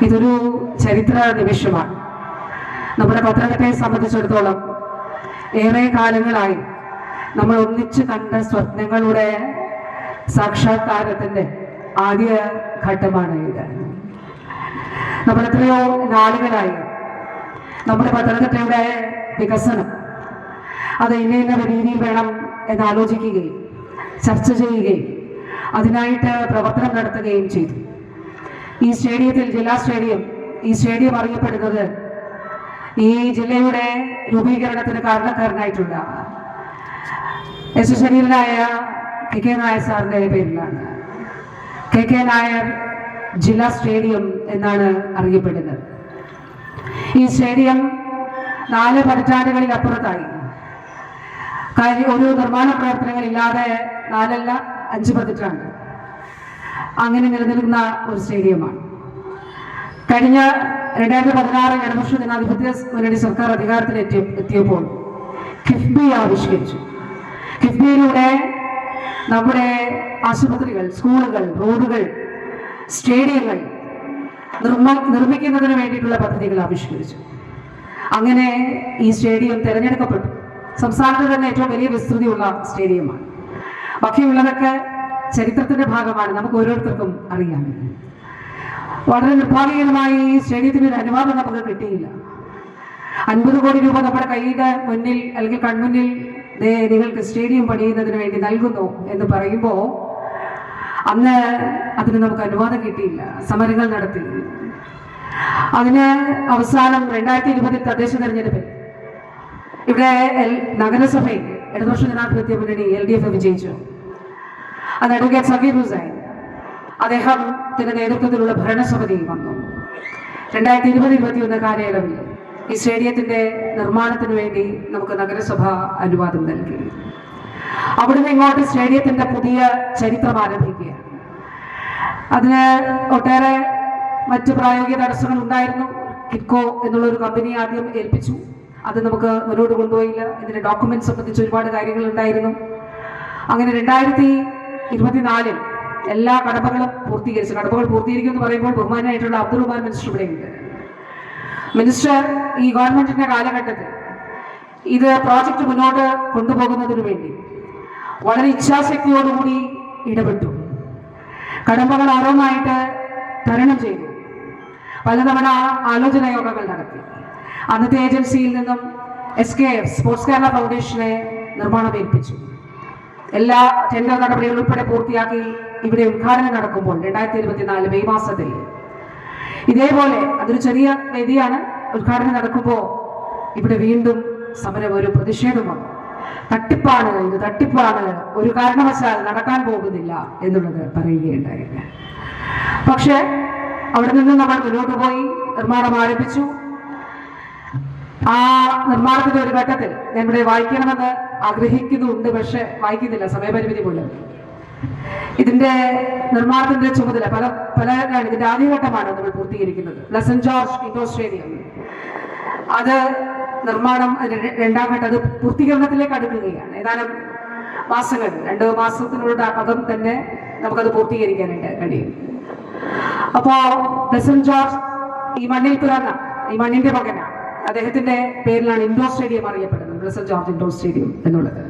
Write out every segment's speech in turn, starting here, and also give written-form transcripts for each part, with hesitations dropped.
ഇതൊരു ചരിത്ര നിമിഷമാണ്. നമ്മുടെ പത്തനംതിട്ടയെ സംബന്ധിച്ചിടത്തോളം ഏറെ കാലങ്ങളായി നമ്മൾ ഒന്നിച്ചു കണ്ട സ്വപ്നങ്ങളുടെ സാക്ഷാത്കാരത്തിന്റെ ആദ്യ ഘട്ടമാണ് ഇത്. നമ്മൾ എത്രയോ നാളുകളായി നമ്മുടെ പത്തനംതിട്ടയുടെ വികസനം അത് ഇന്ന രീതിയിൽ വേണം എന്നാലോചിക്കുകയും ചർച്ച ചെയ്യുകയും അതിനായിട്ട് പ്രവർത്തനം നടത്തുകയും ചെയ്തു. ഈ സ്റ്റേഡിയത്തിൽ, ജില്ലാ സ്റ്റേഡിയം, ഈ സ്റ്റേഡിയം അറിയപ്പെടുന്നത് ഈ ജില്ലയുടെ രൂപീകരണത്തിന് കാരണക്കാരനായിട്ടുള്ള യശസ്വരീയനായ കെ നായർ സാറിന്റെ പേരിലാണ്. കെ നായർ ജില്ലാ സ്റ്റേഡിയം എന്നാണ് അറിയപ്പെടുന്നത്. ഈ സ്റ്റേഡിയം 4 പതിറ്റാണ്ടുകളിലപ്പുറത്തായി ഒരു നിർമ്മാണ പ്രവർത്തനങ്ങളില്ലാതെ 4 അല്ല 5 പതിറ്റാണ്ട് അങ്ങനെ നിലനിൽക്കുന്ന ഒരു സ്റ്റേഡിയമാണ്. കഴിഞ്ഞ 2016 ഇടതുപക്ഷ ജനാധിപത്യ മുന്നണി സർക്കാർ അധികാരത്തിലെത്തിയപ്പോൾ കിഫ്ബി ആവിഷ്കരിച്ചു. കിഫ്ബിയിലൂടെ നമ്മുടെ ആശുപത്രികൾ, സ്കൂളുകൾ, റോഡുകൾ, സ്റ്റേഡിയങ്ങൾ നിർമ്മിക്കുന്നതിന് വേണ്ടിയിട്ടുള്ള പദ്ധതികൾ ആവിഷ്കരിച്ചു. അങ്ങനെ ഈ സ്റ്റേഡിയം തിരഞ്ഞെടുക്കപ്പെട്ടു. സംസ്ഥാനത്ത് തന്നെ ഏറ്റവും വലിയ വിസ്തൃതിയുള്ള സ്റ്റേഡിയമാണ്. ബാക്കിയുള്ളതൊക്കെ ചരിത്രത്തിന്റെ ഭാഗമാണ്, നമുക്ക് ഓരോരുത്തർക്കും അറിയാം. വളരെ നിർഭാഗ്യകരമായി ഈ സ്റ്റേഡിയത്തിന് ഒരു അനുവാദം നമുക്ക് കിട്ടിയില്ല. 50 കോടി രൂപ നമ്മുടെ കൈയുടെ മുന്നിൽ അല്ലെങ്കിൽ കൺമുന്നിൽ നിങ്ങൾക്ക് സ്റ്റേഡിയം പണിയുന്നതിന് വേണ്ടി നൽകുന്നു എന്ന് പറയുമ്പോൾ അന്ന് അതിന് നമുക്ക് അനുവാദം കിട്ടിയില്ല. സമരങ്ങൾ നടത്തി. അതിന് അവസാനം 2020 തദ്ദേശ തെരഞ്ഞെടുപ്പിൽ ഇവിടെ നഗരസഭയിൽ ഇടതുപക്ഷ ജനാധിപത്യ മുന്നണി LDF വിജയിച്ചു. അത് അഡ്വക്കേറ്റ് സക്കീർ ഹുസൈൻ അദ്ദേഹത്തിന്റെ നേതൃത്വത്തിലുള്ള ഭരണസമിതി വന്നു. 2020-21 കാലയളവിൽ ഈ സ്റ്റേഡിയത്തിന്റെ നിർമ്മാണത്തിന് വേണ്ടി നമുക്ക് നഗരസഭ അനുവാദം നൽകി. അവിടുന്ന് ഇങ്ങോട്ട് സ്റ്റേഡിയത്തിന്റെ പുതിയ ചരിത്രം ആരംഭിക്കുകയാണ്. അതിന് ഒട്ടേറെ മറ്റ് പ്രായോഗിക തടസ്സങ്ങൾ ഉണ്ടായിരുന്നു. കിറ്റ്കോ എന്നുള്ളൊരു കമ്പനി ആദ്യം ഏൽപ്പിച്ചു. അത് നമുക്ക് മുന്നോട്ട് കൊണ്ടുപോയില്ല. ഇതിന്റെ ഡോക്യുമെന്റ് സംബന്ധിച്ച് ഒരുപാട് കാര്യങ്ങൾ ഉണ്ടായിരുന്നു. അങ്ങനെ 2024 എല്ലാ കടമകളും പൂർത്തീകരിച്ചു. കടമകൾ പൂർത്തീകരിക്കും എന്ന് പറയുമ്പോൾ ബഹുമാനായിട്ടുള്ള അബ്ദുൾ റഹ്മാൻ മിനിസ്റ്റർ ഇവിടെയുണ്ട്. മിനിസ്റ്റർ ഈ ഗവൺമെന്റിന്റെ കാലഘട്ടത്തിൽ ഇത് പ്രോജക്റ്റ് മുന്നോട്ട് കൊണ്ടുപോകുന്നതിനു വേണ്ടി വളരെ ഇച്ഛാശക്തിയോടുകൂടി ഇടപെട്ടു. കടമ്പകൾ ഓരോന്നായിട്ട് തരണം ചെയ്തു. പലതവണ ആലോചന യോഗങ്ങൾ നടത്തി. അന്നത്തെ ഏജൻസിയിൽ നിന്നും SKF സ്പോർട്സ് കേരള ഫൗണ്ടേഷനെ നിർമ്മാണം ഏൽപ്പിച്ചു. എല്ലാ ടെൻഡർ നടപടികൾ ഉൾപ്പെടെ പൂർത്തിയാക്കി ഇവിടെ ഉദ്ഘാടനം നടക്കുമ്പോൾ 2024 മെയ് മാസത്തിൽ ഇതേപോലെ അതൊരു ചെറിയ വേദിയാണ്. ഉദ്ഘാടനം നടക്കുമ്പോൾ ഇവിടെ വീണ്ടും സമരം, ഒരു പ്രതിഷേധം വന്നു. തട്ടിപ്പാണ്, ഇത് തട്ടിപ്പാണ്, ഒരു കാരണവശാൽ നടക്കാൻ പോകുന്നില്ല എന്നുള്ളത് പറയുകയുണ്ടായി. പക്ഷെ അവിടെ നിന്ന് നമ്മൾ മുന്നോട്ട് പോയി നിർമ്മാണം ആരംഭിച്ചു. ആ നിർമ്മാണത്തിന്റെ ഒരു ഘട്ടത്തിൽ ഞാൻ ഇവിടെ വായിക്കണമെന്ന് ആഗ്രഹിക്കുന്നുണ്ട്, പക്ഷെ വായിക്കുന്നില്ല, സമയപരിമിതി മൂലം. ഇതിന്റെ നിർമ്മാണത്തിന്റെ ചുമതല പലരാണ്. ഇതിന്റെ ആദ്യഘട്ടമാണ് നമ്മൾ പൂർത്തീകരിക്കുന്നത്. സെന്റ് ജോർജ് ഇൻഡോർ സ്റ്റേഡിയം, അത് നിർമ്മാണം 2ാം ഘട്ടം, അത് പൂർത്തീകരണത്തിലേക്ക് അടുക്കുകയാണ്. ഏതാനും മാസങ്ങൾ, 2 മാസത്തിനോടകം തന്നെ നമുക്കത് പൂർത്തീകരിക്കാനായിട്ട് കഴിയും. അപ്പോ സെന്റ് ജോർജ് ഈ മണ്ണിൽ പിറന്ന, ഈ മണ്ണിന്റെ മകനാണ്. അദ്ദേഹത്തിന്റെ പേരിലാണ് ഇൻഡോർ സ്റ്റേഡിയം അറിയപ്പെടുന്നത്, സെന്റ് ജോർജ് ഇൻഡോർ സ്റ്റേഡിയം എന്നുള്ളത്.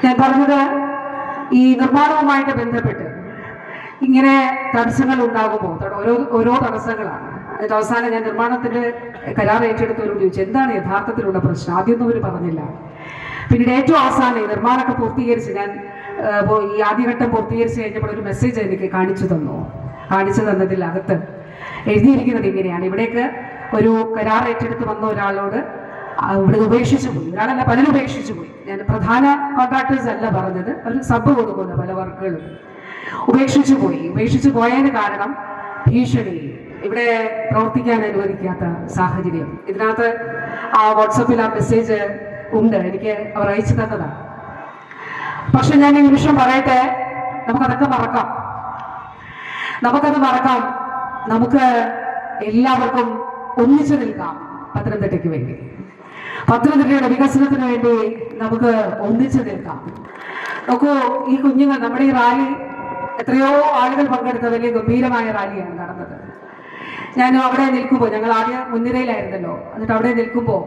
ഞാൻ പറഞ്ഞത് ഈ നിർമ്മാണവുമായിട്ട് ബന്ധപ്പെട്ട് ഇങ്ങനെ തടസ്സങ്ങൾ ഉണ്ടാകുമ്പോൾ ഓരോ തടസ്സങ്ങളാണ്. അതിന്റെ അവസാനം ഞാൻ നിർമ്മാണത്തിന്റെ കരാർ ഏറ്റെടുത്തവരോട് ചോദിച്ചു, എന്താണ് യഥാർത്ഥത്തിലുള്ള പ്രശ്നം? ആദ്യമൊന്നും അവർ പറഞ്ഞില്ല. പിന്നീട് ഏറ്റവും അവസാനം ഈ നിർമ്മാണമൊക്കെ പൂർത്തീകരിച്ച് ഞാൻ ഈ ആദ്യഘട്ടം പൂർത്തീകരിച്ച് കഴിഞ്ഞപ്പോൾ ഒരു മെസ്സേജ് എനിക്ക് കാണിച്ചു തന്നതിൽ അകത്ത് എഴുതിയിരിക്കുന്നത് ഇങ്ങനെയാണ്: ഇവിടേക്ക് ഒരു കരാർ ഏറ്റെടുത്ത് വന്ന ഒരാളോട് ഇവിടെ ഉപേക്ഷിച്ചു പോയി, ഒരാളല്ല പലരും ഉപേക്ഷിച്ചു പോയി. ഞാൻ പ്രധാന കോൺട്രാക്ടേഴ്സ് അല്ല പറഞ്ഞത്, ഒരു സബ് കൊടുക്കുന്നു, പല വർക്കുകളും ഉപേക്ഷിച്ചു പോയതിന് കാരണം ഭീഷണി, ഇവിടെ പ്രവർത്തിക്കാൻ അനുവദിക്കാത്ത സാഹചര്യം. ഇതിനകത്ത് ആ വാട്സപ്പിൽ ആ മെസ്സേജ് ഉണ്ട്, എനിക്ക് അവർ അയച്ചു തന്നതാണ്. പക്ഷെ ഞാൻ ഈ നിമിഷം പറയട്ടെ, നമുക്കത് മറക്കാം. നമുക്ക് എല്ലാവർക്കും ഒന്നിച്ചു നിൽക്കാം. പത്തനംതിട്ടയ്ക്ക് വേണ്ടി, പത്തനംതിട്ടയുടെ വികസനത്തിന് വേണ്ടി നമുക്ക് ഒന്നിച്ചു നിൽക്കാം. നോക്കൂ, ഈ കുഞ്ഞുങ്ങൾ, നമ്മുടെ ഈ റാലി എത്രയോ ആളുകൾ പങ്കെടുത്ത വലിയ ഗംഭീരമായ റാലിയാണ് നടന്നത്. ഞാൻ അവിടെ നിൽക്കുമ്പോൾ, ഞങ്ങൾ ആദ്യം മുൻനിരയിലായിരുന്നല്ലോ, എന്നിട്ട് അവിടെ നിൽക്കുമ്പോൾ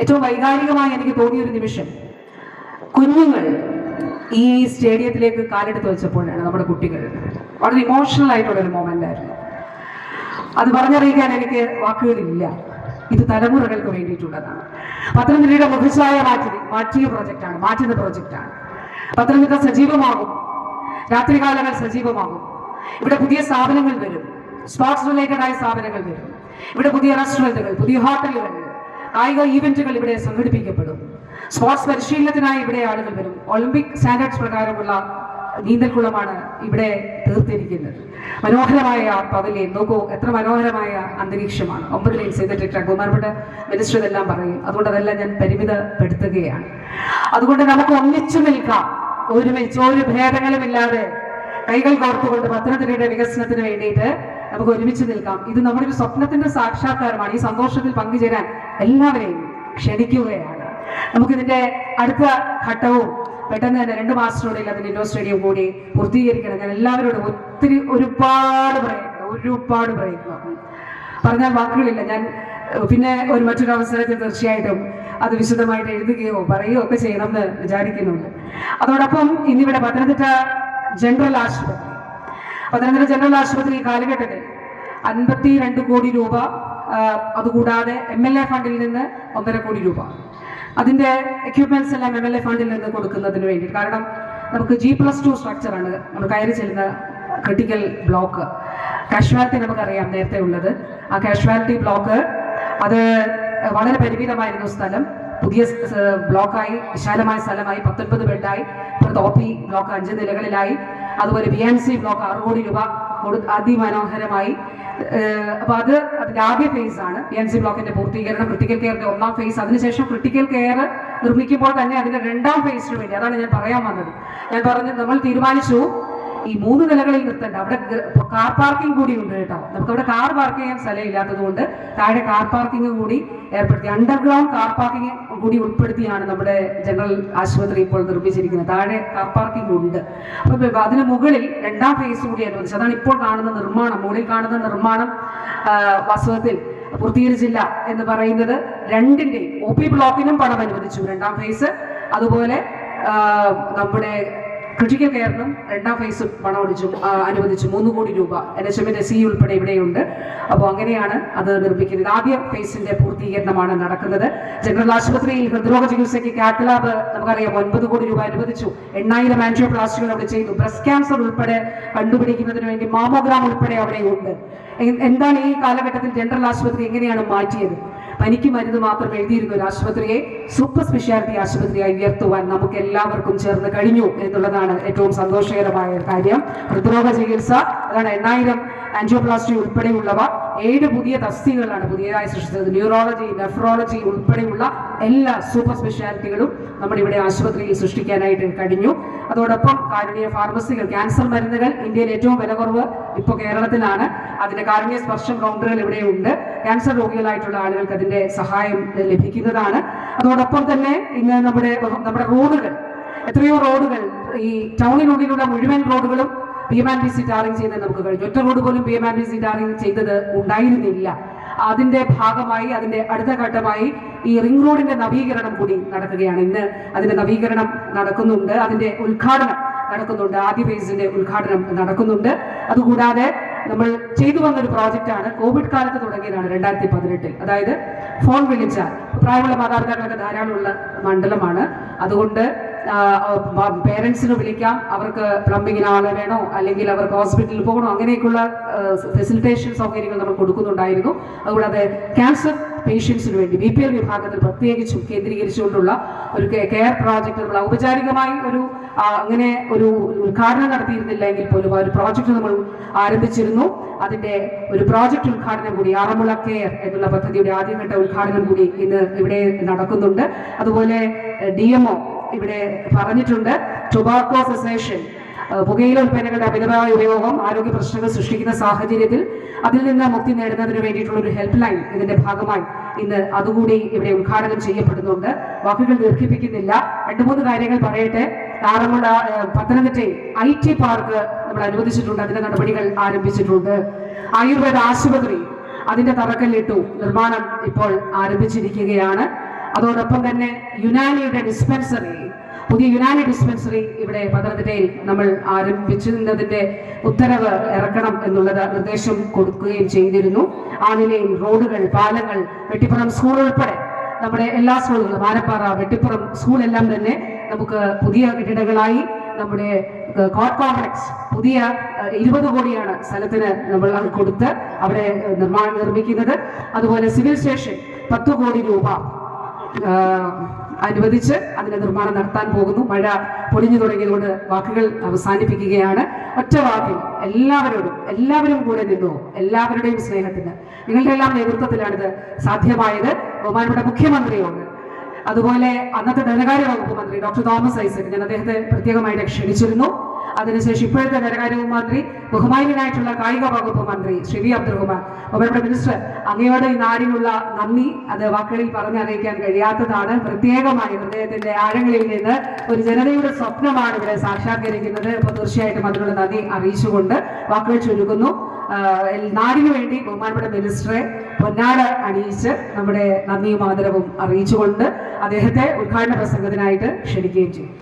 ഏറ്റവും വൈകാരികമായി എനിക്ക് തോന്നിയൊരു നിമിഷം, കുഞ്ഞുങ്ങൾ ഈ സ്റ്റേഡിയത്തിലേക്ക് കാലെടുത്ത് വെച്ചപ്പോഴാണ് നമ്മുടെ കുട്ടികൾ. വളരെ ഇമോഷണൽ ആയിട്ടുള്ളൊരു മൊമെന്റ് ആയിരുന്നു. അത് പറഞ്ഞറിയിക്കാൻ എനിക്ക് വാക്കുകളില്ല. ഇത് തലമുറകൾക്ക് വേണ്ടിയിട്ടുള്ളതാണ്. പത്തനംതിട്ടയുടെ മുഖച്ഛായ മാറ്റുന്ന പ്രോജക്റ്റാണ്. പത്തനംതിട്ട സജീവമാകും, രാത്രികാലങ്ങൾ സജീവമാകും. ഇവിടെ പുതിയ സ്ഥാപനങ്ങൾ വരും, സ്പോർട്സ് റിലേറ്റഡ് ആയ സ്ഥാപനങ്ങൾ വരും. ഇവിടെ പുതിയ റെസ്റ്റോറൻറ്റുകൾ, പുതിയ ഹോട്ടലുകൾ, കായിക ഈവന്റുകൾ ഇവിടെ സംഘടിപ്പിക്കപ്പെടും. സ്പോർട്സ് പരിശീലനത്തിനായി ഇവിടെ ആളുകൾ വരും. ഒളിമ്പിക് സ്റ്റാൻഡേർഡ്സ് പ്രകാരമുള്ള നീന്തൽക്കുളമാണ് ഇവിടെ തീർത്തിരിക്കുന്നത്. മനോഹരമായ പവലിയൻ, നോക്കൂ എത്ര മനോഹരമായ അന്തരീക്ഷമാണ്. 9 ലൈൻ ചെയ്തിട്ട് ബഹുമാനപ്പെട്ട മിനിസ്റ്റർ ഇതെല്ലാം പറയും. അതുകൊണ്ട് അതെല്ലാം ഞാൻ പരിമിതപ്പെടുത്തുകയാണ്. അതുകൊണ്ട് നമുക്ക് ഒന്നിച്ചു നിൽക്കാം, ഒരുമിച്ച് ഒരു ഭേദങ്ങളുമില്ലാതെ കൈകൾ കോർത്തുകൊണ്ട് പത്തനംതിട്ടയുടെ വികസനത്തിന് വേണ്ടിയിട്ട് നമുക്ക് ഒരുമിച്ച് നിൽക്കാം. ഇത് നമ്മുടെ ഒരു സ്വപ്നത്തിന്റെ സാക്ഷാത്കാരമാണ്. ഈ സന്തോഷത്തിൽ പങ്കുചേരാൻ എല്ലാവരെയും ക്ഷണിക്കുകയാണ്. നമുക്കിതിന്റെ അടുത്ത ഘട്ടവും പെട്ടെന്ന് തന്നെ 2 മാസത്തിനുള്ളിൽ അതിന്റെ ഇൻഡോർ സ്റ്റേഡിയം കൂടി പൂർത്തീകരിക്കണം. ഞാൻ എല്ലാവരോടും ഒരുപാട് പ്രയത്നം പറഞ്ഞാൽ വാക്കുകളില്ല. ഞാൻ പിന്നെ മറ്റൊരു അവസരത്തിൽ തീർച്ചയായിട്ടും അത് വിശദമായിട്ട് എഴുതുകയോ പറയുകയോ ഒക്കെ ചെയ്യണമെന്ന് വിചാരിക്കുന്നുണ്ട്. അതോടൊപ്പം ഇന്നിവിടെ പത്തനംതിട്ട ജനറൽ ആശുപത്രി ഈ കാലഘട്ടത്തിൽ 52 കോടി രൂപ, അതുകൂടാതെ MLA ഫണ്ടിൽ നിന്ന് 1.5 കോടി രൂപ, അതിന്റെ എക്യുപ്മെന്റ്സ് എല്ലാം MLA ഫണ്ടിൽ നിന്ന് കൊടുക്കുന്നതിന് വേണ്ടി. കാരണം നമുക്ക് G+2 സ്ട്രക്ചറാണ് നമ്മൾ കയറി ചെല്ലുന്ന ക്രിട്ടിക്കൽ ബ്ലോക്ക്. കാഷ്വാലിറ്റി നമുക്കറിയാം നേരത്തെ ഉള്ളത്. ആ കാഷ്വാലിറ്റി ബ്ലോക്ക് അത് വളരെ പരിമിതമായിരുന്നു സ്ഥലം. പുതിയ ബ്ലോക്കായി, വിശാലമായ സ്ഥലമായി, 19 ബെഡായി. ഇപ്പോഴത്തെ OP ബ്ലോക്ക് 5 നിലകളിലായി. അതുപോലെ BNC ബ്ലോക്ക് 6 കോടി രൂപ അതിമനോഹരമായി. അപ്പൊ അതിന്റെ ആദ്യ ഫേസ് ആണ് BNC ബ്ലോക്കിന്റെ പൂർത്തീകരണം. ക്രിട്ടിക്കൽ കെയറിന്റെ 1ാം ഫേസ്. അതിനുശേഷം ക്രിട്ടിക്കൽ കെയർ നിർമ്മിക്കുമ്പോൾ തന്നെ അതിന്റെ 2ാം ഫേസിന് വേണ്ടി, അതാണ് ഞാൻ പറയാൻ വന്നത്. ഞാൻ നമ്മൾ തീരുമാനിച്ചു ഈ 3 നിലകളിൽ നിർത്തണ്ട, അവിടെ കാർ പാർക്കിംഗ് കൂടി ഉണ്ട് കേട്ടോ. നമുക്ക് അവിടെ കാർ പാർക്ക് ചെയ്യാൻ സ്ഥലം ഇല്ലാത്തത് കൊണ്ട് താഴെ കാർ പാർക്കിംഗ് കൂടി ഏർപ്പെടുത്തി, അണ്ടർഗ്രൗണ്ട് കാർ പാർക്കിംഗ് കൂടി ഉൾപ്പെടുത്തിയാണ് നമ്മുടെ ജനറൽ ആശുപത്രി ഇപ്പോൾ നിർമ്മിച്ചിരിക്കുന്നത്. താഴെ കാർ പാർക്കിംഗ് ഉണ്ട്. അപ്പൊ അതിന് മുകളിൽ 2ാം ഫേസ് കൂടി അനുവദിച്ചു. അതാണ് ഇപ്പോൾ കാണുന്ന നിർമ്മാണം. മുകളിൽ കാണുന്ന നിർമ്മാണം വാസ്തവത്തിൽ പൂർത്തീകരിച്ചില്ല എന്ന് പറയുന്നത്. 2ന്റെ OP ബ്ലോക്കിനും പണം അനുവദിച്ചു 2ാം ഫേസ്. അതുപോലെ നമ്മുടെ ക്രിട്ടിക്കൽ കെയറിനും 2ാം ഫേസ് പണം അനുവദിച്ചു 3 കോടി രൂപ. NHMന്റെ SE ഉൾപ്പെടെ ഇവിടെയുണ്ട്. അപ്പോൾ അങ്ങനെയാണ് അത് നിർമ്മിക്കുന്നത്. ആദ്യ ഫേസിന്റെ പൂർത്തീകരണമാണ് നടക്കുന്നത്. ജനറൽ ആശുപത്രിയിൽ ഹൃദ്രോഗ ചികിത്സയ്ക്ക് കാത്ത് ലാബ് നമുക്കറിയാം 9 കോടി രൂപ അനുവദിച്ചു. 8000 ആൻജിയോപ്ലാസ്റ്റികൾ അവിടെ ചെയ്തു. ബ്രസ്റ്റ് ക്യാൻസർ ഉൾപ്പെടെ കണ്ടുപിടിക്കുന്നതിന് വേണ്ടി മാമോഗ്രാം ഉൾപ്പെടെ അവിടെ ഉണ്ട്. എന്താണ് ഈ കാലഘട്ടത്തിൽ ജനറൽ ആശുപത്രി എങ്ങനെയാണ് മാറ്റിയത്? പനിക്ക് മരുന്ന് മാത്രം എഴുതിയിരുന്ന ഒരു ആശുപത്രിയെ സൂപ്പർ സ്പെഷ്യാലിറ്റി ആശുപത്രിയായി ഉയർത്തുവാൻ നമുക്ക് എല്ലാവർക്കും ചേർന്ന് കഴിഞ്ഞു എന്നുള്ളതാണ് ഏറ്റവും സന്തോഷകരമായ കാര്യം. ഹൃദ്രോഗ ചികിത്സ, അതാണ് 8000 ആൻജിയോപ്ലാസ്റ്റി ഉൾപ്പെടെയുള്ളവ. 7 പുതിയ തസ്തികകളാണ് പുതിയതായി സൃഷ്ടിച്ചത്. ന്യൂറോളജി, നെഫ്രോളജി ഉൾപ്പെടെയുള്ള എല്ലാ സൂപ്പർ സ്പെഷ്യാലിറ്റികളും നമ്മുടെ ഇവിടെ ആശുപത്രിയിൽ സൃഷ്ടിക്കാനായിട്ട് കഴിഞ്ഞു. അതോടൊപ്പം കാരുണ്യ ഫാർമസികൾ, ക്യാൻസർ മരുന്നുകൾ ഇന്ത്യയിൽ ഏറ്റവും വില കുറവ് ഇപ്പോൾ കേരളത്തിലാണ്. അതിന്റെ കാരുണ്യ സ്പർശം കൗണ്ടറുകൾ ഇവിടെയുണ്ട്. ക്യാൻസർ രോഗികളായിട്ടുള്ള ആളുകൾക്ക് അതിന്റെ സഹായം ലഭിക്കുന്നതാണ്. അതോടൊപ്പം തന്നെ ഇന്ന് നമ്മുടെ റോഡുകൾ, എത്രയോ റോഡുകൾ, ഈ ടൗണിനുള്ളിലുള്ള മുഴുവൻ റോഡുകളും PMNBC ടാറിംഗ് ചെയ്ത് നമുക്ക് കഴിഞ്ഞു. ഒറ്റ റോഡ് പോലും PMNBC ടാറിംഗ് ചെയ്തത് ഉണ്ടായിരുന്നില്ല. അതിന്റെ ഭാഗമായി, അതിന്റെ അടുത്ത ഘട്ടമായി ഈ റിംഗ് റോഡിന്റെ നവീകരണം കൂടി നടക്കുകയാണ്. ഇന്ന് അതിന്റെ നവീകരണം നടക്കുന്നുണ്ട്, അതിന്റെ ഉദ്ഘാടനം നടക്കുന്നുണ്ട്. ആദ്യ ഫേസിന്റെ ഉദ്ഘാടനം നടക്കുന്നുണ്ട്. അതുകൂടാതെ നമ്മൾ ചെയ്തു വന്നൊരു പ്രോജക്റ്റാണ്, കോവിഡ് കാലത്ത് തുടങ്ങിയതാണ് 2018. അതായത് ഫോൺ വിളിച്ചാൽ, പ്രായമുള്ള മാതാപിതാക്കളൊക്കെ ധാരാളമുള്ള മണ്ഡലമാണ്. അതുകൊണ്ട് പേരൻസിന് വിളിക്കാം, അവർക്ക് പ്ലംബിങ്ങിന് ആളെ വേണോ, അല്ലെങ്കിൽ അവർക്ക് ഹോസ്പിറ്റലിൽ പോകണോ, അങ്ങനെയൊക്കെയുള്ള ഫെസിലിറ്റേഷൻ സൗകര്യങ്ങൾ നമ്മൾ കൊടുക്കുന്നുണ്ടായിരുന്നു. അതുകൂടാതെ ക്യാൻസർ പേഷ്യൻസിന് വേണ്ടി BPL വിഭാഗത്തിൽ പ്രത്യേകിച്ചും കേന്ദ്രീകരിച്ചുകൊണ്ടുള്ള ഒരു കെയർ പ്രോജക്റ്റ് നമ്മൾ ഔപചാരികമായി അങ്ങനെ ഒരു ഉദ്ഘാടനം നടത്തിയിരുന്നില്ല എങ്കിൽ പോലും ആ ഒരു പ്രോജക്റ്റ് നമ്മൾ ആരംഭിച്ചിരുന്നു. അതിന്റെ ഒരു പ്രോജക്റ്റ് ഉദ്ഘാടനം കൂടി, ആറന്മുള കെയർ എന്നുള്ള പദ്ധതിയുടെ ആദ്യഘട്ട ഉദ്ഘാടനം കൂടി ഇന്ന് ഇവിടെ നടക്കുന്നുണ്ട്. അതുപോലെ DMO ഇവിടെ പറഞ്ഞിട്ടുണ്ട്. ടൊബാക്കോ സെസേഷൻ, പുകയില ഉൽപ്പന്നങ്ങളുടെ അമിതമായ ഉപയോഗം ആരോഗ്യ പ്രശ്നങ്ങൾ സൃഷ്ടിക്കുന്ന സാഹചര്യത്തിൽ അതിൽ നിന്ന് മുക്തി നേടുന്നതിന് വേണ്ടിയിട്ടുള്ള ഒരു ഹെൽപ്പ് ലൈൻ ഇതിന്റെ ഭാഗമായി ഇന്ന് അതുകൂടി ഇവിടെ ഉദ്ഘാടനം ചെയ്യപ്പെടുന്നുണ്ട്. വാക്കുകൾ ദീർഘിപ്പിക്കുന്നില്ല. 2-3 കാര്യങ്ങൾ പറയട്ടെ. പത്തനംതിട്ടയിൽ IT പാർക്ക് നമ്മൾ അനുവദിച്ചിട്ടുണ്ട്, അതിന്റെ നടപടികൾ ആരംഭിച്ചിട്ടുണ്ട്. ആയുർവേദ ആശുപത്രി അതിന്റെ തറക്കല്ലിട്ടു, നിർമ്മാണം ഇപ്പോൾ ആരംഭിച്ചിരിക്കുകയാണ്. അതോടൊപ്പം തന്നെ യുനാനിയുടെ ഡിസ്പെൻസറി, പുതിയ യുനാനി ഡിസ്പെൻസറി ഇവിടെ പത്തനംതിട്ടയിൽ നമ്മൾ ആരംഭിച്ചതിന്റെ ഉത്തരവ് ഇറക്കണം എന്നുള്ളത് നിർദ്ദേശം കൊടുക്കുകയും ചെയ്തിരുന്നു. ആ നിലയിൽ റോഡുകൾ, പാലങ്ങൾ, വെട്ടിപ്പുറം സ്കൂൾ ഉൾപ്പെടെ നമ്മുടെ എല്ലാ സ്കൂളുകളും, ആനപ്പാറ, വെട്ടിപ്പുറം സ്കൂളെല്ലാം തന്നെ നമുക്ക് പുതിയ കെട്ടിടങ്ങളായി നമ്മുടെ കോർട്ട് കോംപ്ലക്സ് പുതിയ 20 കോടിയാണ് സ്ഥലത്തിന് നമ്മൾ കൊടുത്ത് അവിടെ നിർമ്മിക്കുന്നത്. അതുപോലെ സിവിൽ സ്റ്റേഷൻ 10 കോടി രൂപ അനുവദിച്ച് അതിന്റെ നിർമ്മാണം നടത്താൻ പോകുന്നു. മഴ പൊടിഞ്ഞു തുടങ്ങിയതുകൊണ്ട് വാക്കുകൾ അവസാനിപ്പിക്കുകയാണ്. ഒറ്റ വാക്കിൽ എല്ലാവരും കൂടെ നിന്നു, എല്ലാവരുടെയും സ്നേഹത്തിന്, നിങ്ങളുടെ എല്ലാം നേതൃത്വത്തിലാണിത് സാധ്യമായത്. ബഹുമാനപ്പെട്ട മുഖ്യമന്ത്രിയോട്, അതുപോലെ അന്നത്തെ ധനകാര്യ വകുപ്പ് മന്ത്രി ഡോക്ടർ തോമസ് ഐസക്, ഞാൻ അദ്ദേഹത്തെ പ്രത്യേകമായിട്ട് ക്ഷണിച്ചിരുന്നു. അതിനുശേഷം ഇപ്പോഴത്തെ ധനകാര്യ മന്ത്രി, ബഹുമാന്യനായിട്ടുള്ള കായിക വകുപ്പ് മന്ത്രി ശ്രീ വി അബ്ദുറഹ്മാൻ, ബഹുമാനപ്പെട്ട മിനിസ്റ്റർ, അങ്ങയോട് ഈ നാടിനുള്ള നന്ദി അത് വാക്കുകളിൽ പറഞ്ഞറിയിക്കാൻ കഴിയാത്തതാണ്. പ്രത്യേകമായി ഹൃദയത്തിന്റെ ആഴങ്ങളിൽ നിന്ന് ഒരു ജനതയുടെ സ്വപ്നമാണ് ഇവിടെ സാക്ഷാത്കരിക്കുന്നത്. അപ്പോൾ തീർച്ചയായിട്ടും അതിനുള്ള നന്ദി അറിയിച്ചുകൊണ്ട് വാക്കുകൾ ചുരുക്കുന്നു. നാടിനു വേണ്ടി ബഹുമാനപ്പെട്ട മിനിസ്റ്ററെ പൊന്നാട അണിയിച്ച് നമ്മുടെ നന്ദിയും ആദരവും അറിയിച്ചുകൊണ്ട് അദ്ദേഹത്തെ ഉദ്ഘാടന പ്രസംഗത്തിനായിട്ട് ക്ഷണിക്കുകയും ചെയ്യും.